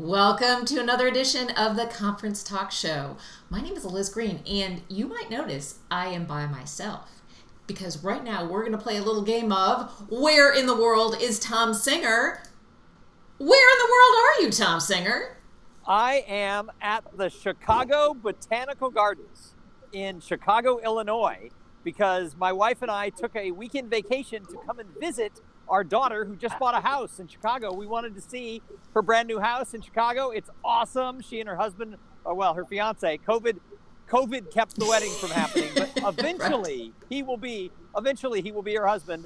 Welcome to another edition of the Conference Talk Show. My name is Liz Green, and you might notice I am by myself because right now we're going to play a little game of Where in the World is Tom Singer? Where in the world are you, Tom Singer? I am at the Chicago Botanical Gardens in Chicago, Illinois, because my wife and I took a weekend vacation to come and visit our daughter who just bought a house in Chicago. We wanted to see her brand new house in Chicago. It's awesome. She and her husband, her fiance, COVID kept the wedding from happening, but eventually he will be her husband.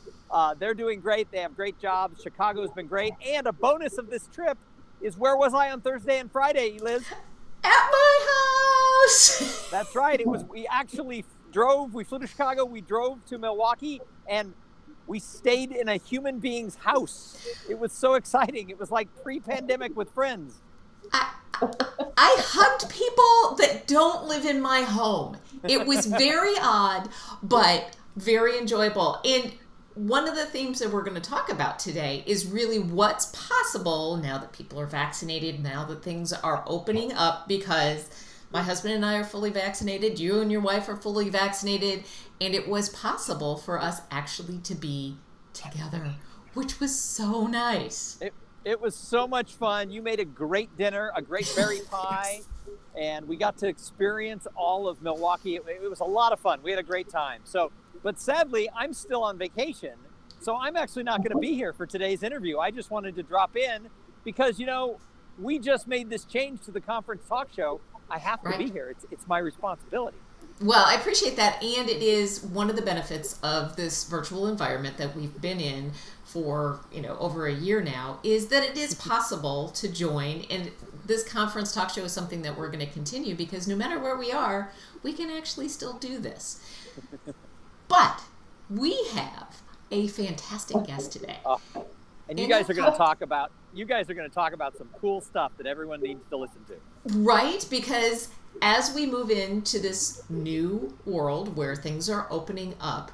They're doing great. They have great jobs. Chicago's been great. And a bonus of this trip is where was I on Thursday and Friday, Liz? At my house. That's right. We actually drove. We flew to Chicago. We drove to Milwaukee, and we stayed in a human being's house. It was so exciting. It was like pre-pandemic with friends. I hugged people that don't live in my home. It was very odd, but very enjoyable. And one of the themes that we're going to talk about today is really what's possible now that people are vaccinated, now that things are opening up, because my husband and I are fully vaccinated, you and your wife are fully vaccinated, and it was possible for us actually to be together, which was so nice. It was so much fun. You made a great dinner, a great berry pie, and we got to experience all of Milwaukee. It was a lot of fun. We had a great time. But sadly, I'm still on vacation, so I'm actually not going to be here for today's interview. I just wanted to drop in because, we just made this change to the Conference Talk Show. I have to be here. It's my responsibility. Well, I appreciate that, and it is one of the benefits of this virtual environment that we've been in for, over a year now, is that it is possible to join, and this Conference Talk Show is something that we're going to continue because no matter where we are, we can actually still do this. But we have a fantastic guest today. And you guys are going to talk about some cool stuff that everyone needs to listen to. Right, because as we move into this new world where things are opening up,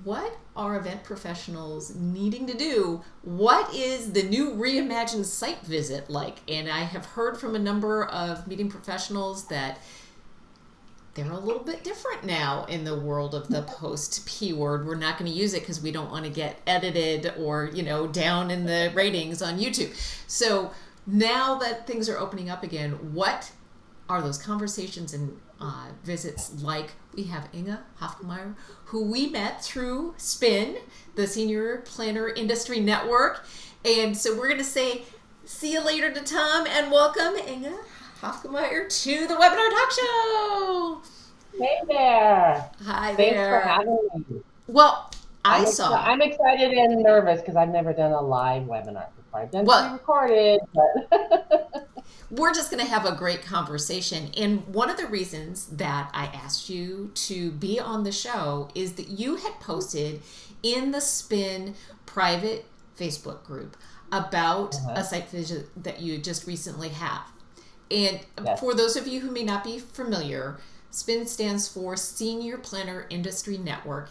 what are event professionals needing to do? What is the new Reimagined site visit like? And I have heard from a number of meeting professionals that they're a little bit different now in the world of the post-P word. We're not going to use it because we don't want to get edited or, down in the ratings on YouTube. So now that things are opening up again, what are those conversations and visits like? We have Inge Hafkemeyer, who we met through SPIN, the Senior Planner Industry Network. And so we're going to say, see you later to Tom, and welcome Inge Hafkemeyer to the Webinar Talk Show. Hey there. Hi Thanks there. for having me. Well, I'm excited and nervous because I've never done a live webinar before. I've done pre-recorded, but we're just going to have a great conversation. And one of the reasons that I asked you to be on the show is that you had posted in the SPIN private Facebook group about a site visit that you just recently had. And for those of you who may not be familiar, SPIN stands for Senior Planner Industry Network.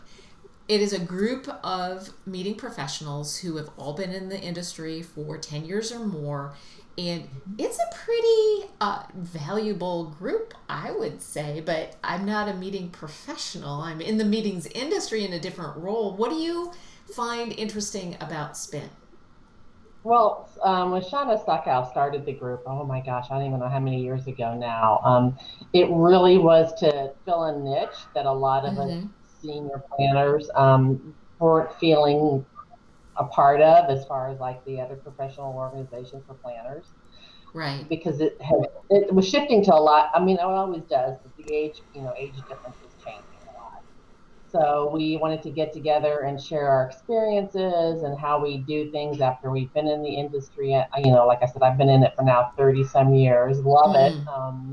It is a group of meeting professionals who have all been in the industry for 10 years or more. And it's a pretty valuable group, I would say, but I'm not a meeting professional. I'm in the meetings industry in a different role. What do you find interesting about SPIN? Well, when Shauna Suckow started the group, oh my gosh, I don't even know how many years ago now, it really was to fill a niche that a lot of us senior planners weren't feeling a part of as far as like the other professional organizations for planners. Right. Because it was shifting to a lot. I mean, it always does, but the age difference is changing a lot. So we wanted to get together and share our experiences and how we do things after we've been in the industry. Like I said, I've been in it for now 30 some years. Love it.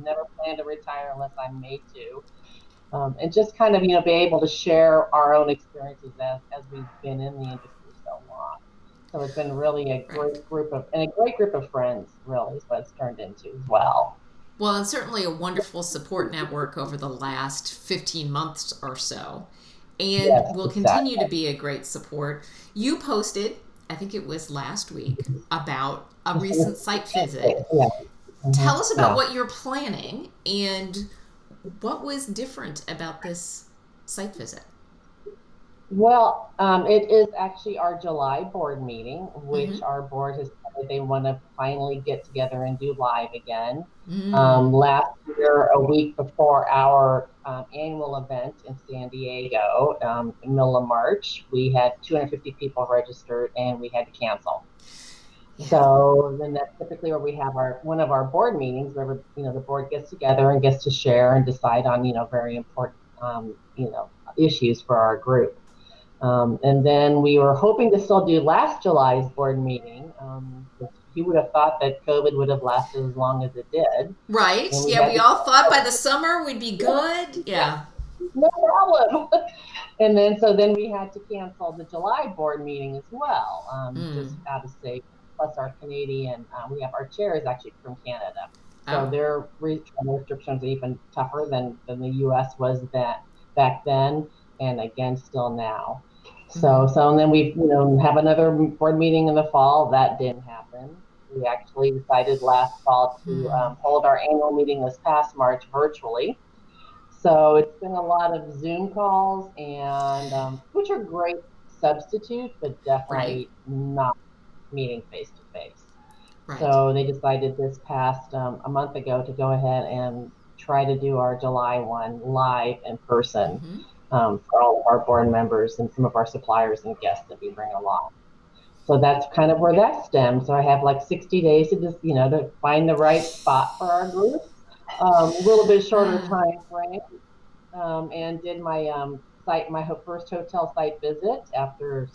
Never plan to retire unless I'm made to. And just kind of, be able to share our own experiences as we've been in the industry so long. So it's been really a great group of friends, really, is what it's turned into as well. Well, and certainly a wonderful support network over the last 15 months or so. And will continue to be a great support. You posted I think it was last week, about a recent site visit. Yeah. Tell us about Yeah. what you're planning and what was different about this site visit. Well, it is actually our July board meeting, which Mm-hmm. our board has said they want to finally get together and do live again. Mm. Last year, a week before our annual event in San Diego, in the middle of March, we had 250 people registered and we had to cancel. Yeah. So then that's typically where we have one of our board meetings where the board gets together and gets to share and decide on very important issues for our group. And then we were hoping to still do last July's board meeting. He would have thought that COVID would have lasted as long as it did. Right. And we Yeah, had we to, all thought by the summer we'd be good. Yeah. no problem. And then we had to cancel the July board meeting as well, just Mm. out of state. Plus our Canadian, we have our chair is actually from Canada. So Oh. their restrictions are even tougher than the US was back then, and again, still now. And then we, have another board meeting in the fall. That didn't happen. We actually decided last fall to Mm. hold our annual meeting this past March virtually. So it's been a lot of Zoom calls, and which are great substitute, but Right. definitely not meeting face to face. Right. So they decided this past a month ago to go ahead and try to do our July one live in person, Mm-hmm. for all of our board members and some of our suppliers and guests that we bring along. So that's kind of where that stems. So I have like 60 days to just, to find the right spot for our group. A little bit shorter time frame, and did my my first hotel site visit after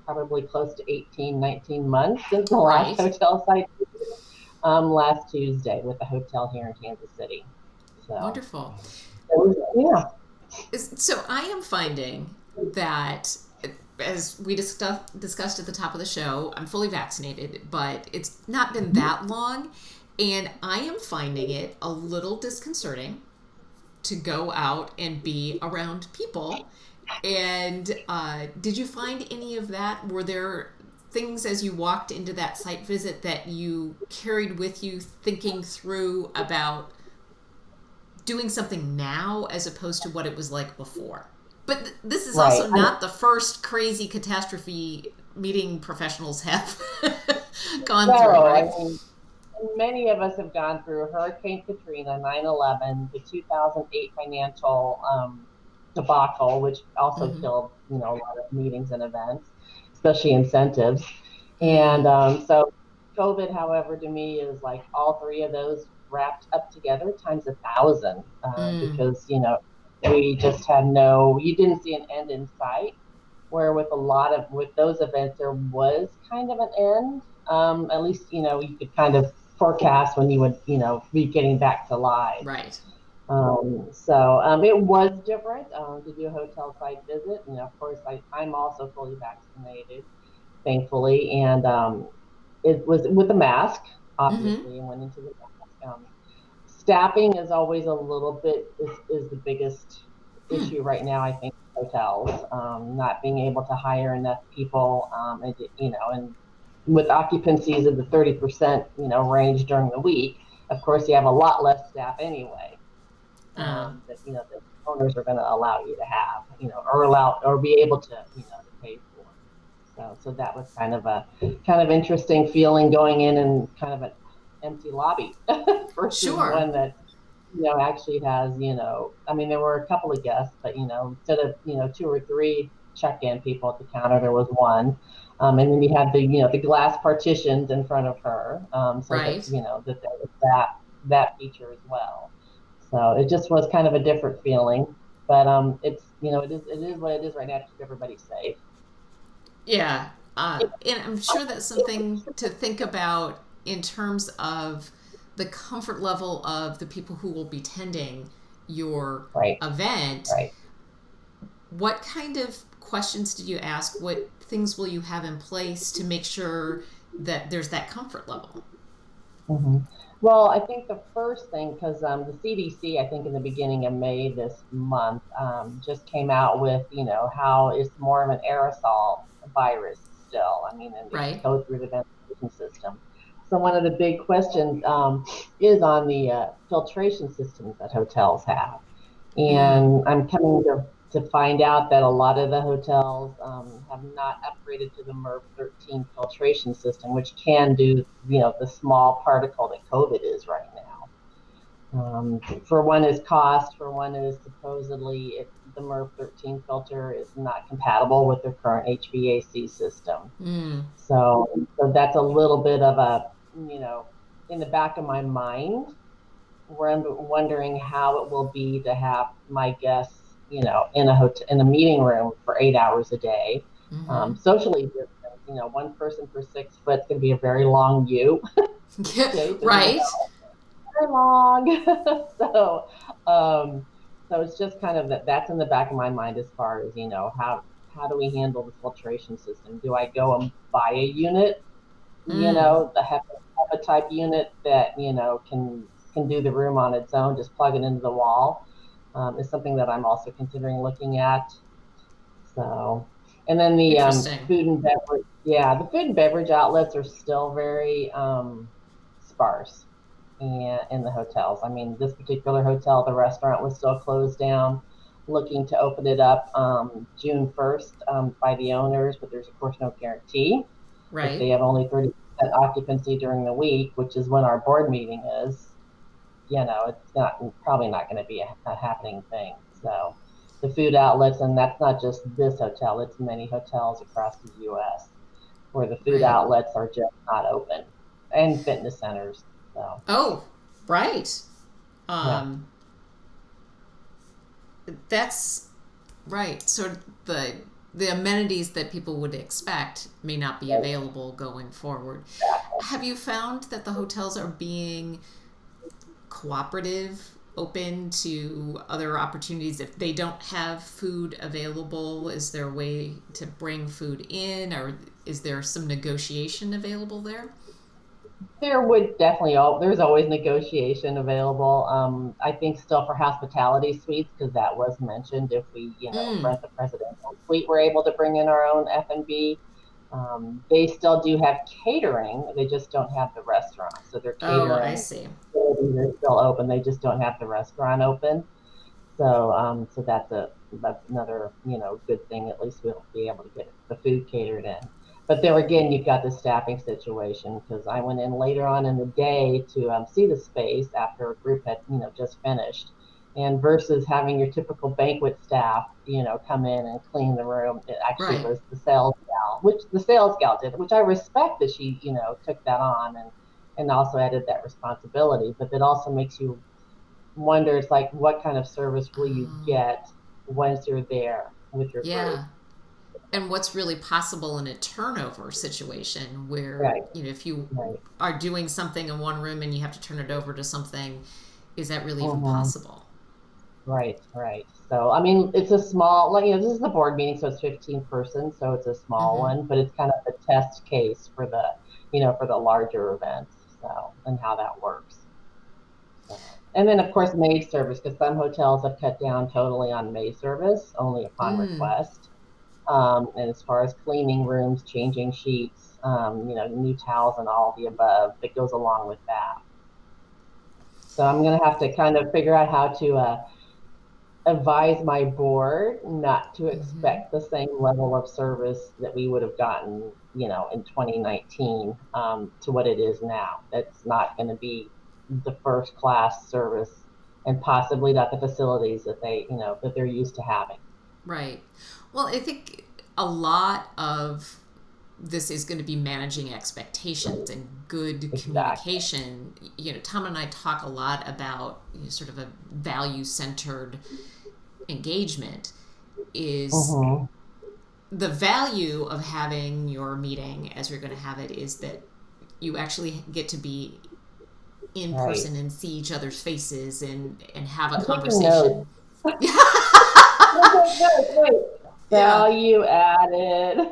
probably close to 18, 19 months since the last Right. hotel site visit, last Tuesday with a hotel here in Kansas City. So, Wonderful. yeah. So I am finding that, as we discussed at the top of the show, I'm fully vaccinated, but it's not been that long. And I am finding it a little disconcerting to go out and be around people. And did you find any of that? Were there things as you walked into that site visit that you carried with you, thinking through about doing something now as opposed to what it was like before? But this is Right. also not the first crazy catastrophe meeting professionals have gone No, through, I right? mean, many of us have gone through Hurricane Katrina, 9/11, the 2008 financial debacle, which also Mm-hmm. killed, a lot of meetings and events, especially incentives. And Mm. so COVID, however, to me is like all three of those wrapped up together times 1,000, Mm. because, we just you didn't see an end in sight. Where with those events, there was kind of an end. At least, you could kind of forecast when you would, be getting back to live. Right. It was different to do a hotel site visit. And of course, I'm also fully vaccinated, thankfully. And it was with a mask, Mm-hmm. obviously, and went into the mask. Staffing is always a little bit, is the biggest Hmm. issue right now, I think, hotels, not being able to hire enough people, and with occupancies of the 30%, range during the week, of course, you have a lot less staff anyway, Uh, that, the owners are going to allow you to have, or be able to, to pay for. So that was kind of interesting feeling going in and kind of an empty lobby versus sure. one that actually has, I mean, there were a couple of guests, but, instead of, two or three check-in people at the counter, there was one. And then you had the glass partitions in front of her, so that, Right. that there was that feature as well. So it just was kind of a different feeling, but it's, it is what it is right now to keep everybody safe. Yeah. And I'm sure that's something to think about in terms of the comfort level of the people who will be tending your Right, event. right. What kind of questions did you ask? What things will you have in place to make sure that there's that comfort level? Mm-hmm. Well, I think the first thing, because the CDC, I think in the beginning of May this month, just came out with, how it's more of an aerosol virus still. I mean, and they Right. go through the ventilation system. So one of the big questions is on the filtration systems that hotels have. And I'm coming to find out that a lot of the hotels have not upgraded to the MERV 13 filtration system, which can do, the small particle that COVID is right now. For one is cost, for one is supposedly the MERV 13 filter is not compatible with their current HVAC system. So that's a little bit of a, in the back of my mind, where I'm wondering how it will be to have my guests, in a meeting room for 8 hours a day, socially distant. One person per 6 foot is going to be a very long U. Right. Very long. So it's just kind of that's in the back of my mind as far as, how do we handle the filtration system? Do I go and buy a unit, the HEPA type unit that, can do the room on its own, just plug it into the wall, is something that I'm also considering looking at. So, and then the food and beverage, the food and beverage outlets are still very sparse in the hotels. I mean, this particular hotel, the restaurant was still closed down, looking to open it up June 1st by the owners, but there's of course no guarantee. Right. If they have only 30% occupancy during the week, which is when our board meeting is, it's probably not going to be a happening thing. So the food outlets, and that's not just this hotel, it's many hotels across the U.S. where the food outlets are just not open, and fitness centers. So. Oh, right. That's right. So the amenities that people would expect may not be available going forward. Have you found that the hotels are being cooperative, open to other opportunities if they don't have food available? Is there a way to bring food in, or is there some negotiation available there? There would definitely, there's always negotiation available. I think still for hospitality suites, because that was mentioned, if we, rent the presidential suite, we're able to bring in our own F&B. They still do have catering, they just don't have the restaurant. So their catering I see. facilities are still open, they just don't have the restaurant open. So that's another, good thing. At least we'll be able to get the food catered in. But there again, you've got the staffing situation, because I went in later on in the day to see the space after a group had, just finished. And versus having your typical banquet staff, come in and clean the room, it actually was the sales gal, which the sales gal did, which I respect that she, took that on and also added that responsibility. But it also makes you wonder, it's like, what kind of service will you get once you're there with your group? And what's really possible in a turnover situation where, if you are doing something in one room and you have to turn it over to something, is that really even possible? Right. So, I mean, it's a small, this is the board meeting, so it's 15 persons, so it's a small one, but it's kind of a test case for the, for the larger events, so, and how that works. So, and then, of course, maid service, because some hotels have cut down totally on maid service, only upon request. And as far as cleaning rooms, changing sheets, new towels and all the above that goes along with that. So I'm going to have to kind of figure out how to advise my board not to expect the same level of service that we would have gotten, in 2019 to what it is now. It's not going to be the first class service, and possibly not the facilities that that they're used to having. Right. Well, I think a lot of this is going to be managing expectations and good communication. Tom and I talk a lot about sort of a value-centered engagement is the value of having your meeting as you're going to have it is that you actually get to be in person and see each other's faces and have a conversation. Value added.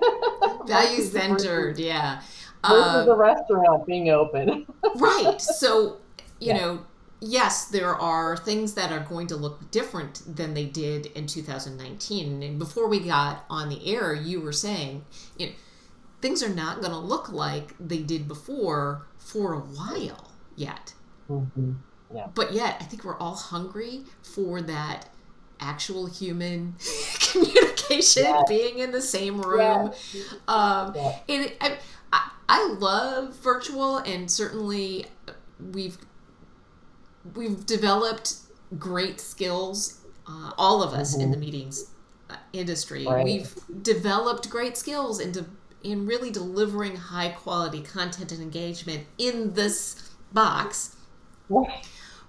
Value centered, versus the restaurant being open. Right. So, yes, there are things that are going to look different than they did in 2019. And before we got on the air, you were saying, things are not going to look like they did before for a while yet. Mm-hmm. Yeah. But yet, I think we're all hungry for that actual human communication, Yes. being in the same room. Yes. And I love virtual, and certainly we've developed great skills, all of us in the meetings industry. Right. We've developed great skills in really delivering high quality content and engagement in this box.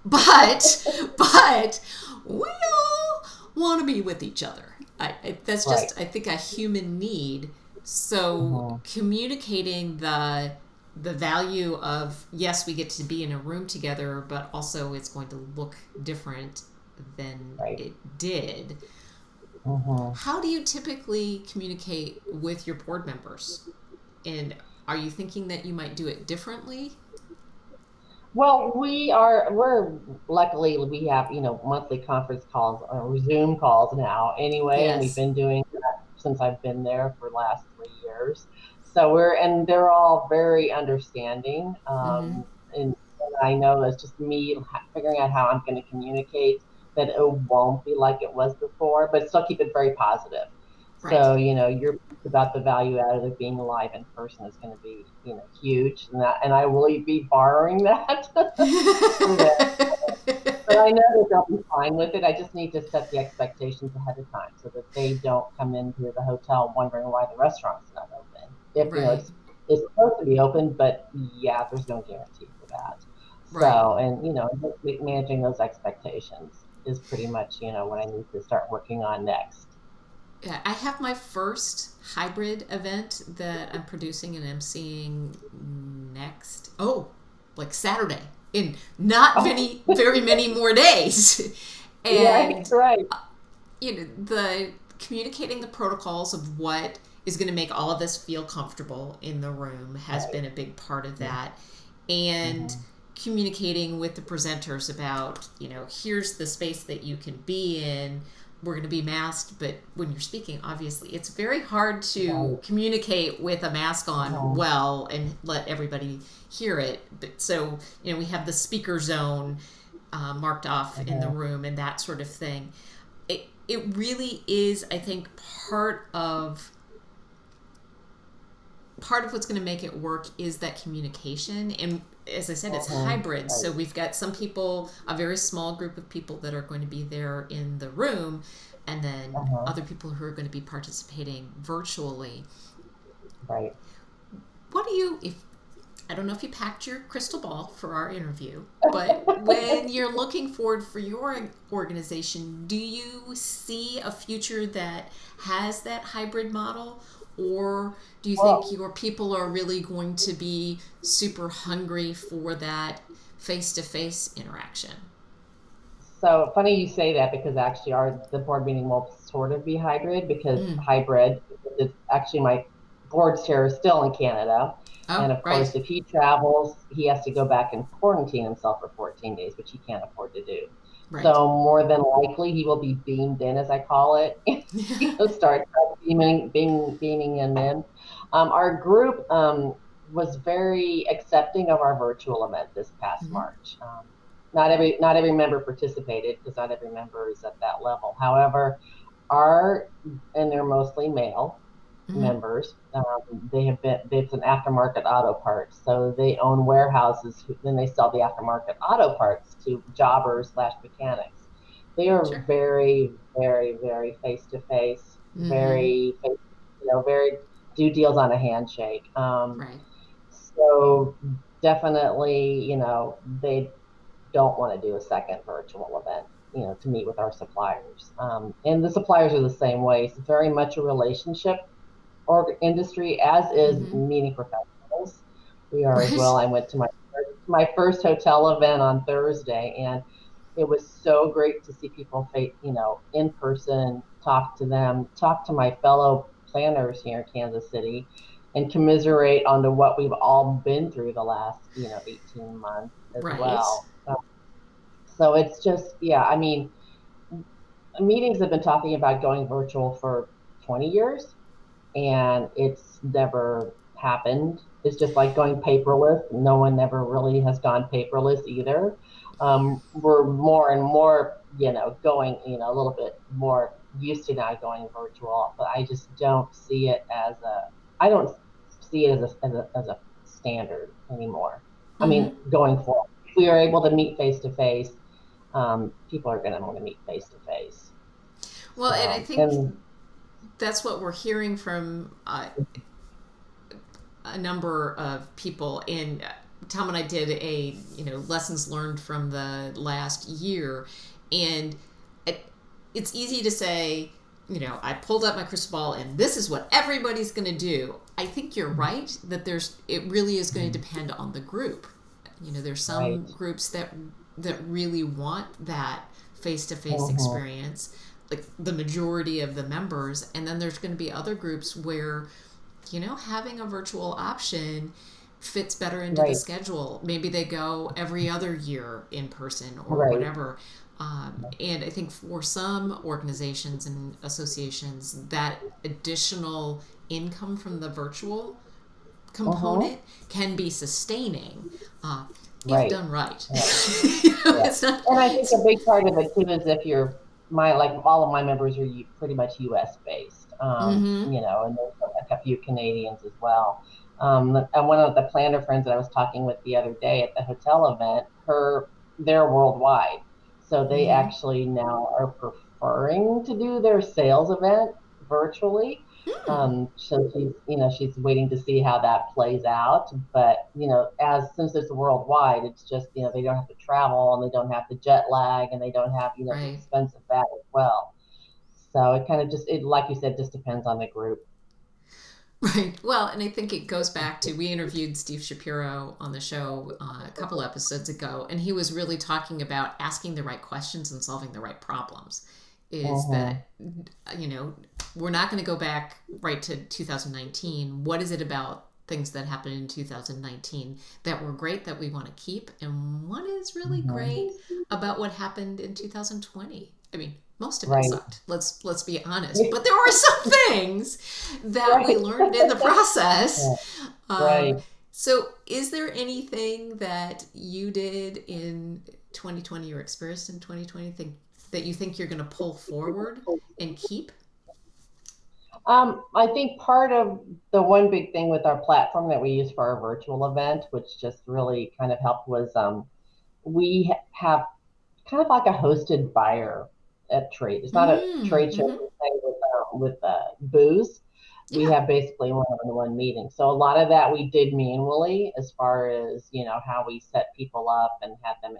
But we all want to be with each other. That's just, I think, a human need. So communicating the value of, yes, we get to be in a room together, but also it's going to look different than it did. How do you typically communicate with your board members? And are you thinking that you might do it differently? Well, luckily we have, monthly conference calls or Zoom calls now anyway. Yes. And we've been doing that since I've been there for the last 3 years. So and they're all very understanding. And I know it's just me figuring out how I'm going to communicate that it won't be like it was before, but still keep it very positive. Right. So, your about the value added of being live in person is going to be, huge. And I will be borrowing that. But I know that they'll be fine with it. I just need to set the expectations ahead of time so that they don't come into the hotel wondering why the restaurant's not open. It's supposed to be open, but yeah, there's no guarantee for that. So, and, managing those expectations is pretty much, what I need to start working on next. Yeah, I have my first hybrid event that I'm producing and emceeing next. Like Saturday, in not very many more days. And right. The communicating the protocols of what is going to make all of us feel comfortable in the room has been a big part of that. And communicating with the presenters about, here's the space that you can be in. We're going to be masked, but when you're speaking, obviously, it's very hard to communicate with a mask on well and let everybody hear it. But so, we have the speaker zone marked off in the room and that sort of thing. It really is, I think, part of what's going to make it work is that communication. And as I said, it's hybrid. So we've got some people, a very small group of people that are going to be there in the room, and then other people who are going to be participating virtually. Right. I don't know if you packed your crystal ball for our interview, but when you're looking forward for your organization, do you see a future that has that hybrid model? Or do you think your people are really going to be super hungry for that face-to-face interaction? So funny you say that, because actually the board meeting will sort of be hybrid, because it's actually my board chair is still in Canada. And of course, if he travels, he has to go back and quarantine himself for 14 days, which he can't afford to do. Right. So more than likely, he will be beamed in, as I call it. He'll start beaming him in. Our group was very accepting of our virtual event this past March. Not every member participated, because not every member is at that level. However, and they're mostly male members. It's an aftermarket auto parts, so they own warehouses. Then they sell the aftermarket auto parts to jobbers / mechanics. They are very, very, very face to face, very do deals on a handshake. So definitely, they don't want to do a second virtual event, to meet with our suppliers. And the suppliers are the same way. It's very much a relationship or industry, as is meeting professionals. We are as well. I went to my first hotel event on Thursday, and it was so great to see people, in person, talk to them, talk to my fellow planners here in Kansas City, and commiserate onto what we've all been through the last, 18 months as well. So it's just, meetings have been talking about going virtual for 20 years. And it's never happened. It's just like going paperless. No one ever really has gone paperless either. We're more and more, going, a little bit more used to now going virtual, but I just don't see it I don't see it as a standard anymore. I mean, going forward, if we are able to meet face to face, people are going to want to meet face to face. Well, and I think that's what we're hearing from a number of people. And Tom and I did a lessons learned from the last year, and it's easy to say, I pulled up my crystal ball and this is what everybody's going to do. I think you're right that it really is going to depend on the group. There's some groups that really want that face-to-face experience, like the majority of the members, and then there's going to be other groups where having a virtual option fits better into the schedule. Maybe they go every other year in person or whatever. And I think for some organizations and associations, that additional income from the virtual component can can be sustaining if done right. It's not, and I think a big part of it too is if you're all of my members are pretty much U.S. based, and there's a few Canadians as well. And one of the planner friends that I was talking with the other day at the hotel event, they're worldwide. So they actually now are preferring to do their sales event virtually. So she's waiting to see how that plays out. But, since it's worldwide, it's just, they don't have to travel and they don't have to jet lag and they don't have, the expense of that as well. So it kind of like you said, just depends on the group. Right. Well, and I think it goes back to, we interviewed Steve Shapiro on the show a couple episodes ago, and he was really talking about asking the right questions and solving the right problems. Is that, we're not going to go back right to 2019. What is it about things that happened in 2019 that were great that we want to keep? And what is really great about what happened in 2020? I mean, most of it sucked. Let's be honest. But there were some things that we learned in the process. So is there anything that you did in 2020 or experienced in 2020 that you think you're going to pull forward and keep? I think part of the one big thing with our platform that we use for our virtual event, which just really kind of helped, was we have kind of like a hosted buyer at trade. It's not a trade show with booze. We have basically one-on-one meetings. So a lot of that we did manually, as far as how we set people up and had them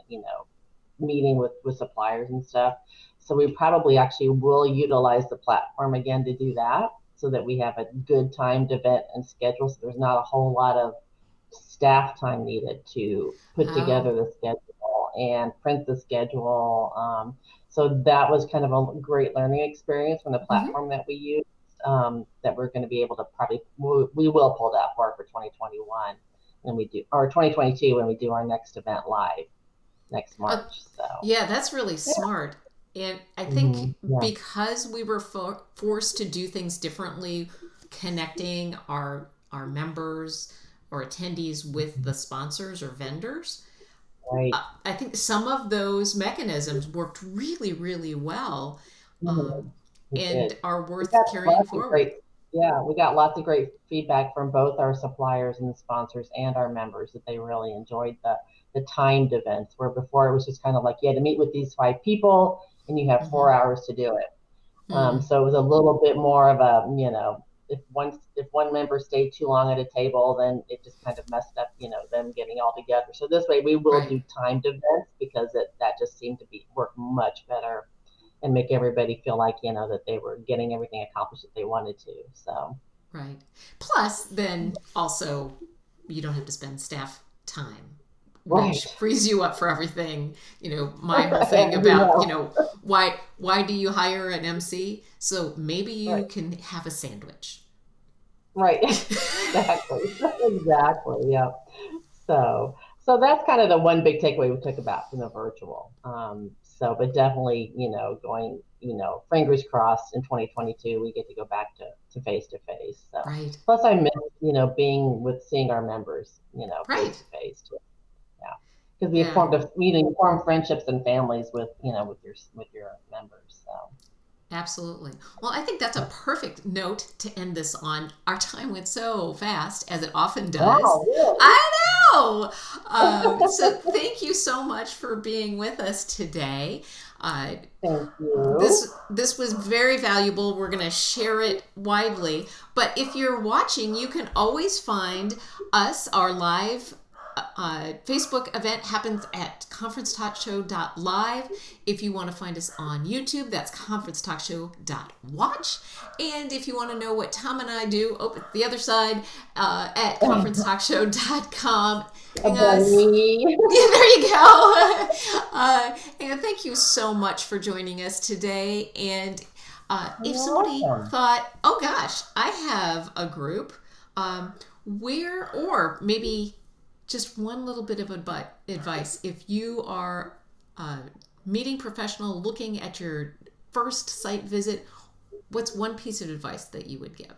meeting with suppliers and stuff. So we probably actually will utilize the platform again to do that, so that we have a good timed event and schedule. So there's not a whole lot of staff time needed to put together the schedule and print the schedule. So that was kind of a great learning experience from the platform that we used, that we're going to be able to we will pull that forward for 2021 when we do, or 2022 when we do our next event live next March. So yeah, that's really smart. And I think because we were forced to do things differently, connecting our members or attendees with the sponsors or vendors, I think some of those mechanisms worked really, really well, and are worth carrying forward. We got lots of great feedback from both our suppliers and the sponsors and our members that they really enjoyed the timed events, where before it was just kind of like you had to meet with these 5 people and you have 4 hours to do it. So it was a little bit more of a, if one member stayed too long at a table, then it just kind of messed up, them getting all together. So this way we will do timed events, because that just seemed to work much better and make everybody feel like, that they were getting everything accomplished that they wanted to. So. Right. Plus, then also, you don't have to spend staff time, which frees you up for everything. My whole thing about, why do you hire an Emcee? So maybe you can have a sandwich. Right. Exactly. Exactly. Yeah. So that's kind of the one big takeaway we took about from the virtual. So, but definitely, going, fingers crossed in 2022, we get to go back to face to face. So, Right. plus I miss, seeing our members, face Right. to face too. Yeah. Because Yeah. you form friendships and families with your members. So. Absolutely. Well, I think that's a perfect note to end this on. Our time went so fast, as it often does. Wow, really? I know. So thank you so much for being with us today. Uh, Thank you. this was very valuable. We're going to share it widely. But if you're watching, you can always find us. Our live Facebook event happens at conferencetalkshow.live. If you want to find us on YouTube, that's conferencetalkshow.watch. And if you want to know what Tom and I do, the other side, at conferencetalkshow.com. About me. Yeah, there you go. And thank you so much for joining us today. And if somebody thought, oh gosh, I have a group, or maybe just one little bit of advice. If you are a meeting professional looking at your first site visit, what's one piece of advice that you would give?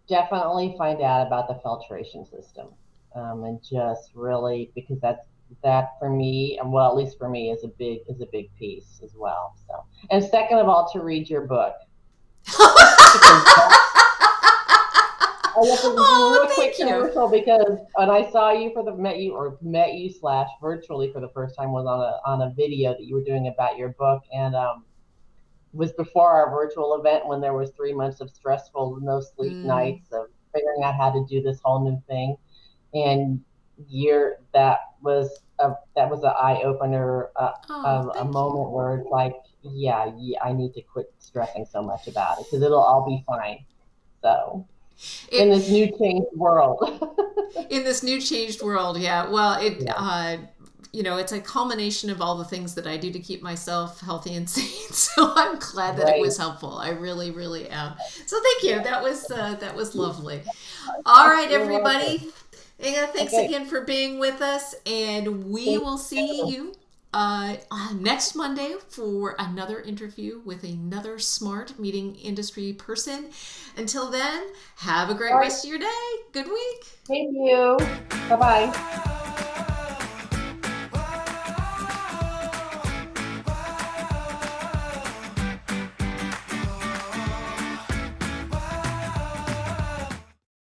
Definitely find out about the filtration system, and just really, because that for me, and well, at least for me, is a big piece as well. So, and second of all, to read your book. Oh, real quick thank you. commercial, because when I saw you met you / virtually for the first time was on a video that you were doing about your book, and was before our virtual event when there was 3 months of stressful, no sleep nights of figuring out how to do this whole new thing, and that was an eye opener, of a moment where it's like, yeah, I need to quit stressing so much about it, because it'll all be fine. So. In this new changed world. Yeah. Well, it's a culmination of all the things that I do to keep myself healthy and sane. So I'm glad that it was helpful. I really, really am. So thank you. That was lovely. All right, everybody. Inge, thanks again for being with us, and we will see you next Monday for another interview with another smart meeting industry person. Until then, have a great rest of your day. Good week. Thank you. Bye-bye.